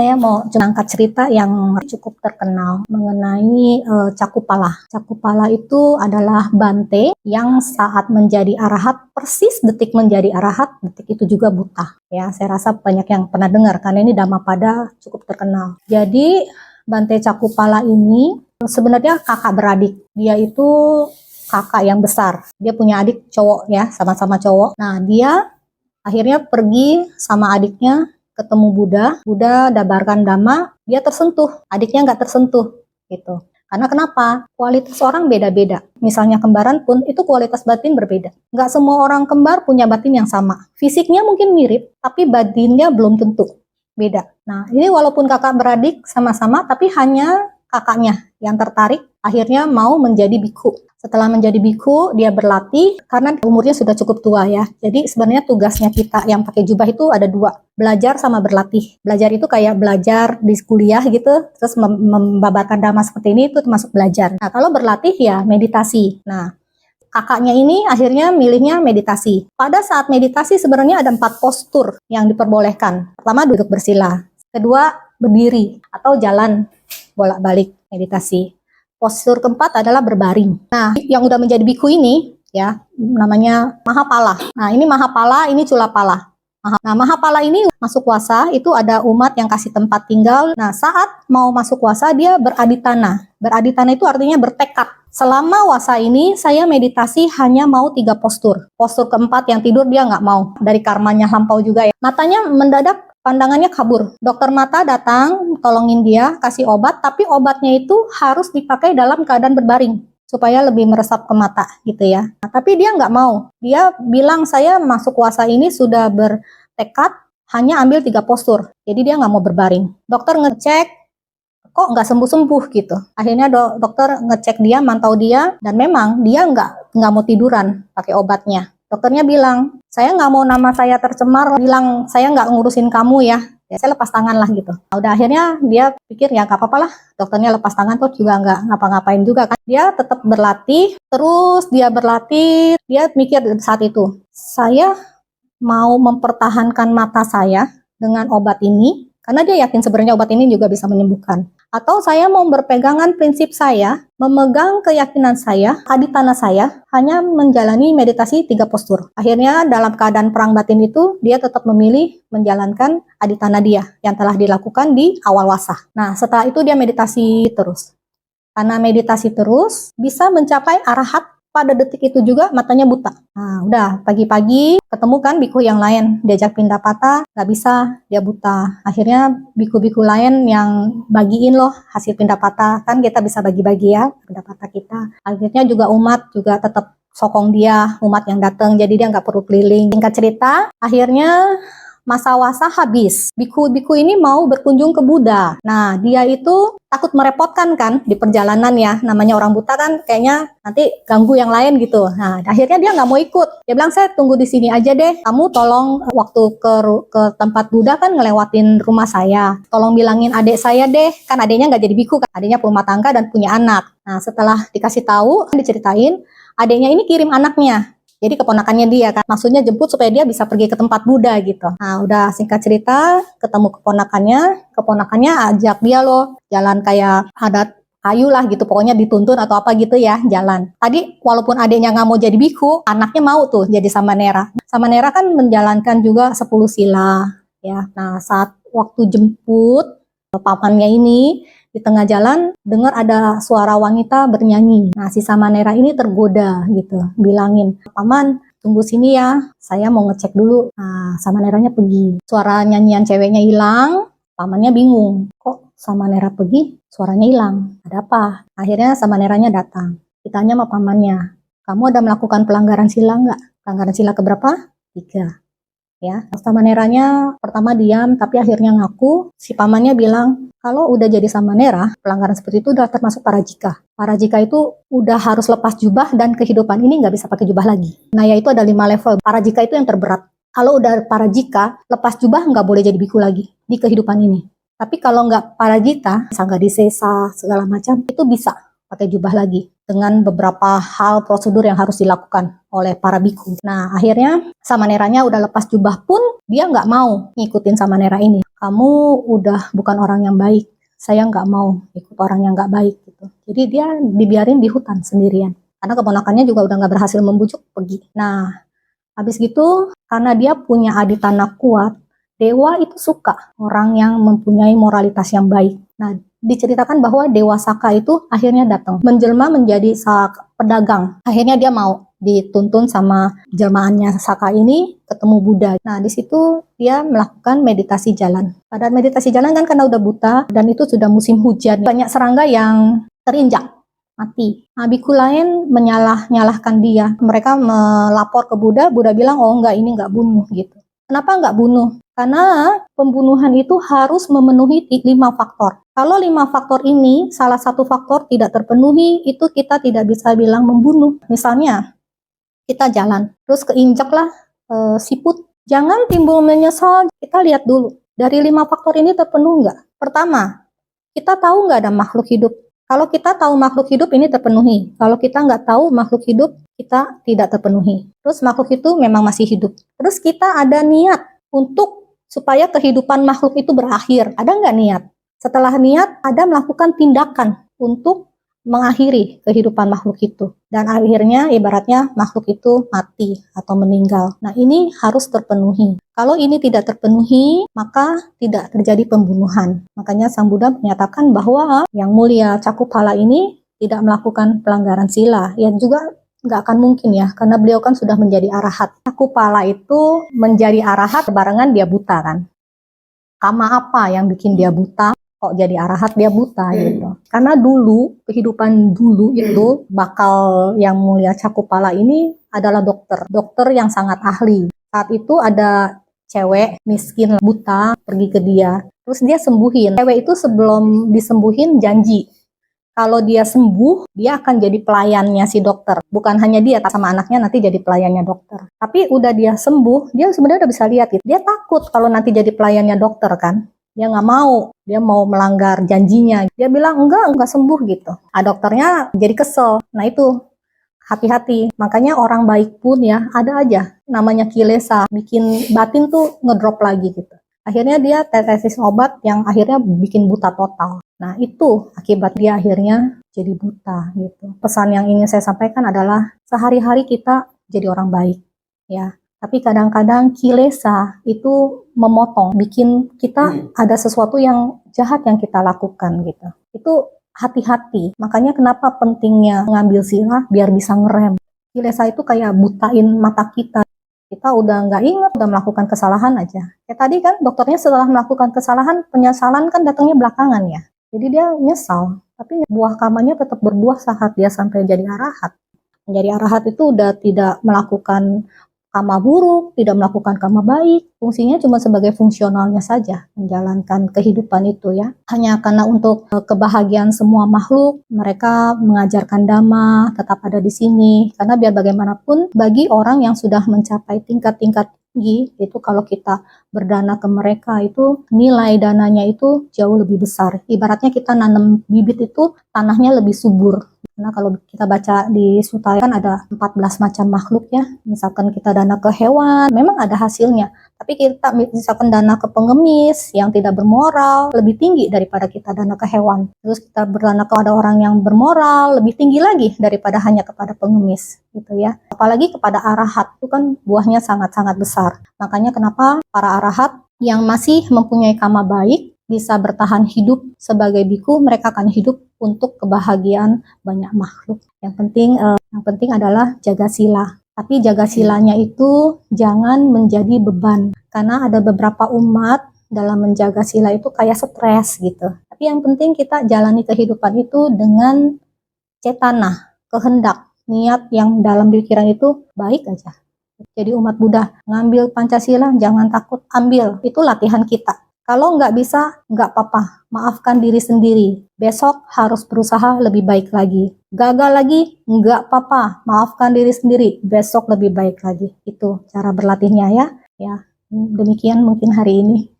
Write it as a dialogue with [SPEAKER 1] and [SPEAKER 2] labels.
[SPEAKER 1] Saya mau angkat cerita yang cukup terkenal mengenai Cakupala. Cakupala itu adalah bante yang saat menjadi arahat, persis detik menjadi arahat, detik itu juga buta. Ya, saya rasa banyak yang pernah dengar karena ini Dhammapada cukup terkenal. Jadi bante Cakupala ini sebenarnya kakak beradik. Dia itu kakak yang besar. Dia punya adik cowok ya, sama-sama cowok. Nah, dia akhirnya pergi sama adiknya ketemu Buddha dabarkan Dhamma, dia tersentuh, adiknya nggak tersentuh, gitu. Karena kenapa? Kualitas orang beda-beda. Misalnya kembaran pun, itu kualitas batin berbeda. Nggak semua orang kembar punya batin yang sama. Fisiknya mungkin mirip, tapi batinnya belum tentu. Beda. Nah, ini walaupun kakak beradik sama-sama, tapi hanya kakaknya yang tertarik, akhirnya mau menjadi biku. Setelah menjadi biku, dia berlatih karena umurnya sudah cukup tua ya. Jadi sebenarnya tugasnya kita yang pakai jubah itu ada dua, belajar sama berlatih. Belajar itu kayak belajar di kuliah gitu, terus membabarkan dhamma seperti ini itu termasuk belajar. Nah, kalau berlatih ya meditasi. Nah, kakaknya ini akhirnya milihnya meditasi. Pada saat meditasi sebenarnya ada 4 postur yang diperbolehkan. Pertama, duduk bersila. Kedua, berdiri atau jalan bolak-balik meditasi. Postur keempat adalah berbaring. Nah, yang udah menjadi biku ini, ya, namanya Mahapala. Nah, ini Mahapala, ini Culapala. Nah, Mahapala ini masuk wasa, itu ada umat yang kasih tempat tinggal. Nah, saat mau masuk wasa, dia beraditana. Beraditana itu artinya bertekad. Selama wasa ini, saya meditasi hanya mau 3 postur. Postur keempat yang tidur dia nggak mau. Dari karmanya lampau juga ya. Matanya mendadak pandangannya kabur. Dokter mata datang, tolongin dia, kasih obat, tapi obatnya itu harus dipakai dalam keadaan berbaring supaya lebih meresap ke mata gitu ya. Nah, tapi dia nggak mau. Dia bilang saya masuk puasa ini sudah bertekad hanya ambil 3 postur. Jadi dia nggak mau berbaring. Dokter ngecek, kok nggak sembuh-sembuh gitu. Akhirnya dokter ngecek dia, mantau dia, dan memang dia nggak mau tiduran pakai obatnya. Dokternya bilang, saya nggak mau nama saya tercemar, bilang saya nggak ngurusin kamu ya. Ya saya lepas tangan lah gitu. Nah, udah akhirnya dia pikir ya nggak apa-apa lah. Dokternya lepas tangan tuh juga nggak ngapa-ngapain juga kan. Dia tetap berlatih, terus dia berlatih, dia mikir saat itu, saya mau mempertahankan mata saya dengan obat ini, karena dia yakin sebenarnya obat ini juga bisa menyembuhkan. Atau saya mau berpegangan prinsip saya, memegang keyakinan saya, aditana saya, hanya menjalani meditasi 3 postur. Akhirnya dalam keadaan perang batin itu, dia tetap memilih menjalankan aditana dia yang telah dilakukan di awal wasa. Nah, setelah itu dia meditasi terus. Karena meditasi terus, bisa mencapai arahat pada detik itu juga matanya buta. Nah, udah pagi-pagi ketemu kan biku yang lain, diajak Pindapata, nggak bisa, dia buta. Akhirnya biku-biku lain yang bagiin loh hasil Pindapata, kan kita bisa bagi-bagi ya Pindapata kita. Akhirnya juga umat juga tetap sokong dia, umat yang datang, jadi dia nggak perlu keliling. Singkat cerita, akhirnya masa wasa habis. Biku-biku ini mau berkunjung ke Buddha. Nah, dia itu takut merepotkan kan di perjalanan ya. Namanya orang buta kan kayaknya nanti ganggu yang lain gitu. Nah, akhirnya dia nggak mau ikut. Dia bilang, saya tunggu di sini aja deh. Kamu tolong waktu ke tempat Buddha kan ngelewatin rumah saya. Tolong bilangin adik saya deh. Kan adiknya nggak jadi biku kan. Adiknya rumah tangga dan punya anak. Nah, setelah dikasih tahu, diceritain, adiknya ini kirim anaknya. Jadi keponakannya dia kan, maksudnya jemput supaya dia bisa pergi ke tempat Buddha gitu. Nah, udah singkat cerita, ketemu keponakannya ajak dia loh, jalan kayak adat kayu lah gitu, pokoknya dituntun atau apa gitu ya, jalan. Tadi walaupun adiknya nggak mau jadi biku, anaknya mau tuh jadi samanera. Samanera kan menjalankan juga 10 sila ya. Nah, saat waktu jemput pamannya ini, di tengah jalan dengar ada suara wanita bernyanyi. Nah, si Samanera ini tergoda gitu, bilangin, paman tunggu sini ya, saya mau ngecek dulu. Nah, Samaneranya pergi. Suara nyanyian ceweknya hilang, pamannya bingung. Kok Samanera pergi, suaranya hilang? Ada apa? Akhirnya Samaneranya datang. Ditanya sama pamannya, kamu ada melakukan pelanggaran sila nggak? Pelanggaran sila keberapa? 3. Ya, Samaneranya pertama diam, tapi akhirnya ngaku. Si pamannya bilang, kalau udah jadi samanera, pelanggaran seperti itu udah termasuk parajika. Parajika itu udah harus lepas jubah dan kehidupan ini nggak bisa pakai jubah lagi. Nah, yaitu ada 5 level. Parajika itu yang terberat. Kalau udah parajika, lepas jubah nggak boleh jadi biku lagi di kehidupan ini. Tapi kalau nggak parajita, sangga disesa, segala macam, itu bisa pakai jubah lagi dengan beberapa hal prosedur yang harus dilakukan oleh para biku. Nah, akhirnya Samaneranya udah lepas jubah pun dia nggak mau ngikutin sama Nera ini. Kamu udah bukan orang yang baik, saya nggak mau ikut orang yang nggak baik gitu. Jadi dia dibiarin di hutan sendirian. Karena keponakannya juga udah nggak berhasil membujuk, pergi. Nah, habis gitu karena dia punya aditana kuat, dewa itu suka orang yang mempunyai moralitas yang baik. Nah, diceritakan bahwa Dewa Saka itu akhirnya datang, menjelma menjadi pedagang. Akhirnya dia mau dituntun sama jelmaannya Saka ini ketemu Buddha. Nah, di situ dia melakukan meditasi jalan. Pada meditasi jalan kan karena udah buta dan itu sudah musim hujan, banyak serangga yang terinjak, mati. Nah, biku lain nyalahkan dia. Mereka melapor ke Buddha, Buddha bilang, oh enggak, ini enggak bunuh gitu. Kenapa enggak bunuh? Karena pembunuhan itu harus memenuhi 5 faktor. Kalau 5 faktor ini, salah satu faktor tidak terpenuhi, itu kita tidak bisa bilang membunuh. Misalnya, kita jalan, terus keinjaklah siput. Jangan timbul menyesal, kita lihat dulu. Dari 5 faktor ini terpenuhi enggak? Pertama, kita tahu nggak ada makhluk hidup. Kalau kita tahu makhluk hidup ini terpenuhi. Kalau kita nggak tahu makhluk hidup, kita tidak terpenuhi. Terus makhluk itu memang masih hidup. Terus kita ada niat untuk supaya kehidupan makhluk itu berakhir. Ada nggak niat? Setelah niat, ada melakukan tindakan untuk mengakhiri kehidupan makhluk itu. Dan akhirnya ibaratnya makhluk itu mati atau meninggal. Nah, ini harus terpenuhi. Kalau ini tidak terpenuhi, maka tidak terjadi pembunuhan. Makanya Sang Buddha menyatakan bahwa yang mulia Cakupala ini tidak melakukan pelanggaran sila. Yang juga nggak akan mungkin ya, karena beliau kan sudah menjadi arahat. Cakupala itu menjadi arahat barengan dia buta kan. Kama apa yang bikin dia buta? Kok jadi arahat dia buta gitu. Karena dulu, kehidupan dulu itu bakal yang mulia Cakupala ini adalah dokter. Dokter yang sangat ahli. Saat itu ada cewek miskin buta pergi ke dia. Terus dia sembuhin. Cewek itu sebelum disembuhin janji. Kalau dia sembuh, dia akan jadi pelayannya si dokter. Bukan hanya dia, sama anaknya nanti jadi pelayannya dokter. Tapi udah dia sembuh, dia sebenarnya udah bisa lihat gitu. Dia takut kalau nanti jadi pelayannya dokter kan. Dia nggak mau, dia mau melanggar janjinya. Dia bilang enggak sembuh gitu. Ah, dokternya jadi kesel. Nah itu, hati-hati. Makanya orang baik pun ya, ada aja namanya kilesa, bikin batin tuh ngedrop lagi gitu. Akhirnya dia tetesis obat yang akhirnya bikin buta total. Nah itu akibat dia akhirnya jadi buta gitu. Pesan yang ingin saya sampaikan adalah sehari-hari kita jadi orang baik ya. Tapi kadang-kadang kilesa itu memotong, bikin kita ada sesuatu yang jahat yang kita lakukan gitu. Itu hati-hati. Makanya kenapa pentingnya ngambil sila biar bisa ngerem. Kilesa itu kayak butain mata kita. Kita udah nggak ingat, udah melakukan kesalahan aja. Kayak tadi kan dokternya setelah melakukan kesalahan, penyesalan kan datangnya belakangan ya. Jadi dia nyesal. Tapi buah kamanya tetap berbuah saat dia sampai jadi arahat. Menjadi arahat itu udah tidak melakukan kama buruk, tidak melakukan kama baik, fungsinya cuma sebagai fungsionalnya saja, menjalankan kehidupan itu ya. Hanya karena untuk kebahagiaan semua makhluk, mereka mengajarkan dhamma, tetap ada di sini. Karena biar bagaimanapun, bagi orang yang sudah mencapai tingkat-tingkat tinggi, itu kalau kita berdana ke mereka itu, nilai dananya itu jauh lebih besar. Ibaratnya kita nanam bibit itu, tanahnya lebih subur. Karena kalau kita baca di Sutta kan ada 14 macam makhluk ya. Misalkan kita dana ke hewan, memang ada hasilnya. Tapi kita misalkan dana ke pengemis yang tidak bermoral, lebih tinggi daripada kita dana ke hewan. Terus kita berdana kepada orang yang bermoral, lebih tinggi lagi daripada hanya kepada pengemis gitu ya. Apalagi kepada arahat, itu kan buahnya sangat-sangat besar. Makanya kenapa para arahat yang masih mempunyai kama baik, bisa bertahan hidup sebagai biku, mereka akan hidup untuk kebahagiaan banyak makhluk. Yang penting adalah jaga sila. Tapi jaga silanya itu jangan menjadi beban. Karena ada beberapa umat dalam menjaga sila itu kayak stres gitu. Tapi yang penting kita jalani kehidupan itu dengan cetana, kehendak, niat yang dalam pikiran itu baik aja. Jadi umat Buddha, ngambil Pancasila jangan takut, ambil. Itu latihan kita. Kalau nggak bisa, nggak apa-apa. Maafkan diri sendiri. Besok harus berusaha lebih baik lagi. Gagal lagi, nggak apa-apa. Maafkan diri sendiri. Besok lebih baik lagi. Itu cara berlatihnya ya. Ya, demikian mungkin hari ini.